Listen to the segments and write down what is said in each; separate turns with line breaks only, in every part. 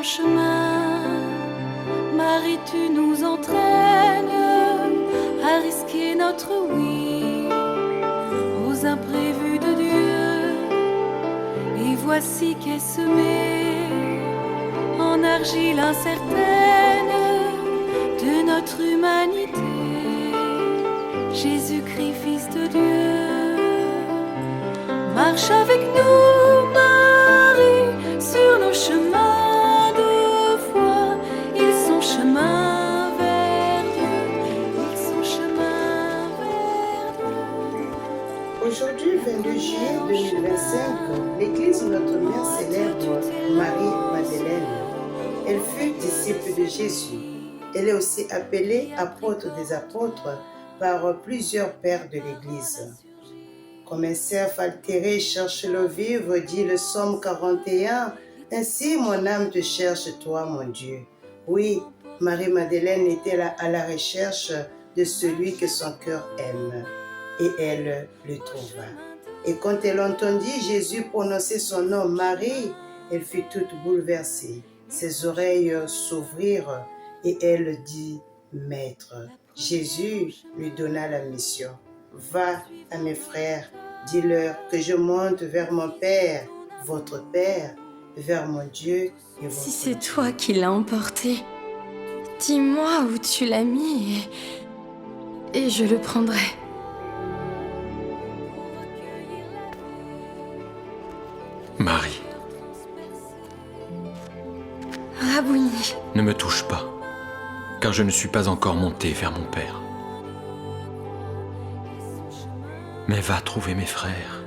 chemin. Marie, tu nous entraînes à risquer notre oui aux imprévus de Dieu. Et voici qu'est semée en argile incertaine de notre humanité, Jésus-Christ, Fils de Dieu. Marche avec nous, Marie, sur nos chemins de foi. Ils sont chemin vers Dieu, ils sont chemin vers Dieu.
Aujourd'hui, 22 juillet 2025, l'Église Notre-Mère célèbre Marie-Madeleine. Elle fut disciple de Jésus. Elle est aussi appelée apôtre des apôtres par plusieurs pères de l'Église. Comme un cerf altéré cherche l'eau vive, dit le psaume 41, ainsi mon âme te cherche, toi, mon Dieu. Oui, Marie-Madeleine était là à la recherche de celui que son cœur aime, et elle le trouva. Et quand elle entendit Jésus prononcer son nom Marie, elle fut toute bouleversée. Ses oreilles s'ouvrirent et elle dit « Maître ». Jésus lui donna la mission. « Va à mes frères, dis-leur que je monte vers mon Père, votre Père, vers mon Dieu et votre
Si c'est
Dieu.
toi qui l'as emporté, dis-moi où tu l'as mis et je le prendrai.
Marie,
Rabouni,
ne me touche pas, car je ne suis pas encore monté vers mon Père. Mais va trouver mes frères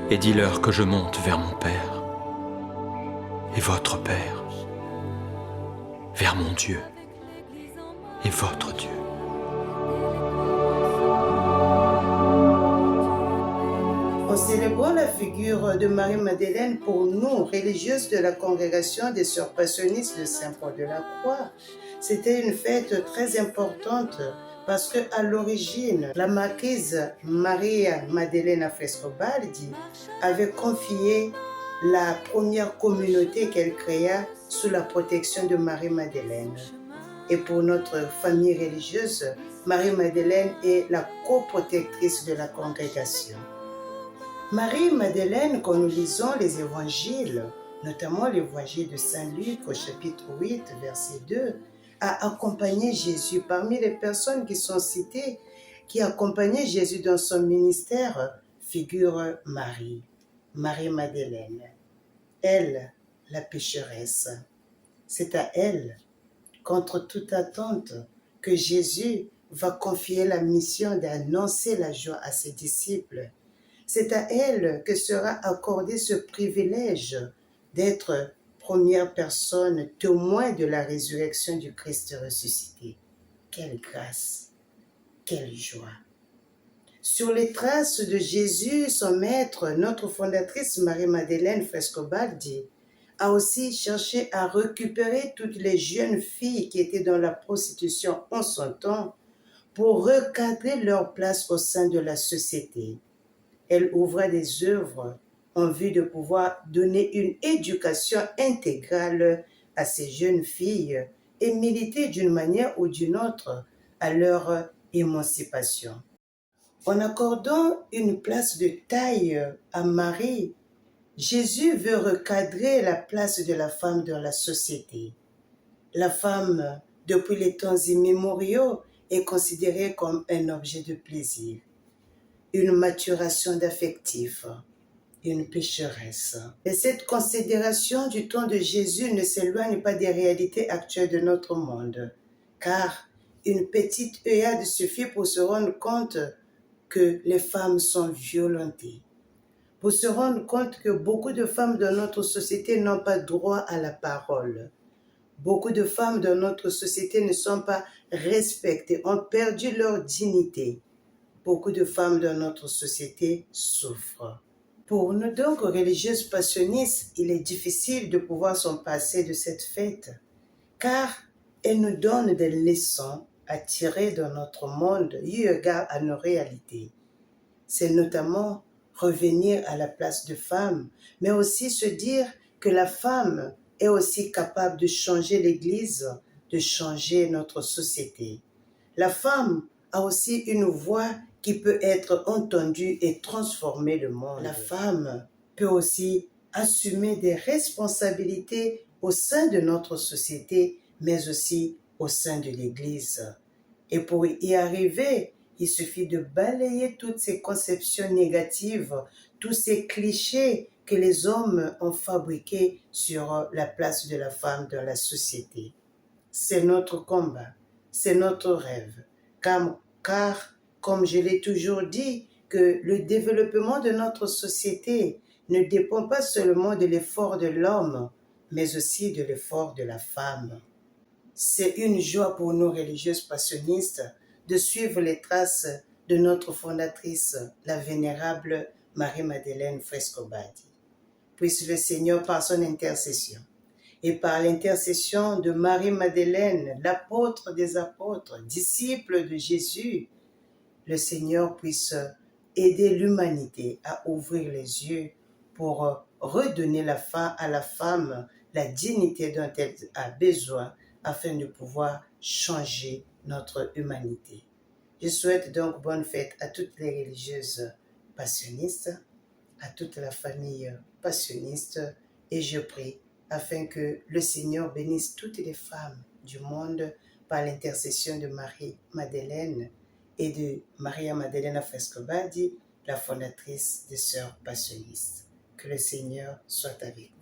et dis-leur que je monte vers mon Père et votre Père, vers mon Dieu et votre Dieu.
En célébrant la figure de Marie-Madeleine, pour nous, religieuses de la congrégation des Sœurs Passionnistes de Saint-Paul de la Croix, c'était une fête très importante parce qu'à l'origine, la marquise Maria-Madeleine Frescobaldi avait confié la première communauté qu'elle créa sous la protection de Marie-Madeleine. Et pour notre famille religieuse, Marie-Madeleine est la coprotectrice de la congrégation. Marie-Madeleine, quand nous lisons les évangiles, notamment l'évangile de Saint Luc au chapitre 8, verset 2, a accompagné Jésus. Parmi les personnes qui sont citées, qui accompagnaient Jésus dans son ministère, figure Marie, Marie-Madeleine. Elle, la pécheresse. C'est à elle, contre toute attente, que Jésus va confier la mission d'annoncer la joie à ses disciples. C'est à elle que sera accordé ce privilège d'être première personne témoin de la résurrection du Christ ressuscité. Quelle grâce, quelle joie. Sur les traces de Jésus, son maître, notre fondatrice Marie-Madeleine Frescobaldi a aussi cherché à récupérer toutes les jeunes filles qui étaient dans la prostitution en son temps pour recadrer leur place au sein de la société. Elle ouvra des œuvres en vue de pouvoir donner une éducation intégrale à ces jeunes filles et militer d'une manière ou d'une autre à leur émancipation. En accordant une place de taille à Marie, Jésus veut recadrer la place de la femme dans la société. La femme, depuis les temps immémoriaux, est considérée comme un objet de plaisir, une maturation d'affectif, une pécheresse. Et cette considération du temps de Jésus ne s'éloigne pas des réalités actuelles de notre monde, car une petite œillade suffit pour se rendre compte que les femmes sont violentées, pour se rendre compte que beaucoup de femmes dans notre société n'ont pas droit à la parole. Beaucoup de femmes dans notre société ne sont pas respectées, ont perdu leur dignité. Beaucoup de femmes dans notre société souffrent. Pour nous donc, religieuses passionnistes, il est difficile de pouvoir s'en passer de cette fête, car elle nous donne des leçons à tirer dans notre monde eu égard à nos réalités. C'est notamment revenir à la place de femme, mais aussi se dire que la femme est aussi capable de changer l'Église, de changer notre société. La femme a aussi une voix qui peut être entendue et transformer le monde. La femme peut aussi assumer des responsabilités au sein de notre société, mais aussi au sein de l'Église. Et pour y arriver, il suffit de balayer toutes ces conceptions négatives, tous ces clichés que les hommes ont fabriqués sur la place de la femme dans la société. C'est notre combat, c'est notre rêve, car comme je l'ai toujours dit, que le développement de notre société ne dépend pas seulement de l'effort de l'homme, mais aussi de l'effort de la femme. C'est une joie pour nous religieuses passionnistes de suivre les traces de notre fondatrice, la vénérable Marie-Madeleine Frescobaldi. Puisse le Seigneur, par son intercession et par l'intercession de Marie-Madeleine, l'apôtre des apôtres, disciple de Jésus, le Seigneur puisse aider l'humanité à ouvrir les yeux pour redonner à la femme la dignité dont elle a besoin afin de pouvoir changer notre humanité. Je souhaite donc bonne fête à toutes les religieuses passionnistes, à toute la famille passionniste, et je prie afin que le Seigneur bénisse toutes les femmes du monde par l'intercession de Marie-Madeleine et de Maria Maddalena Frescobaldi, la fondatrice des Sœurs passionnistes. Que le Seigneur soit avec nous.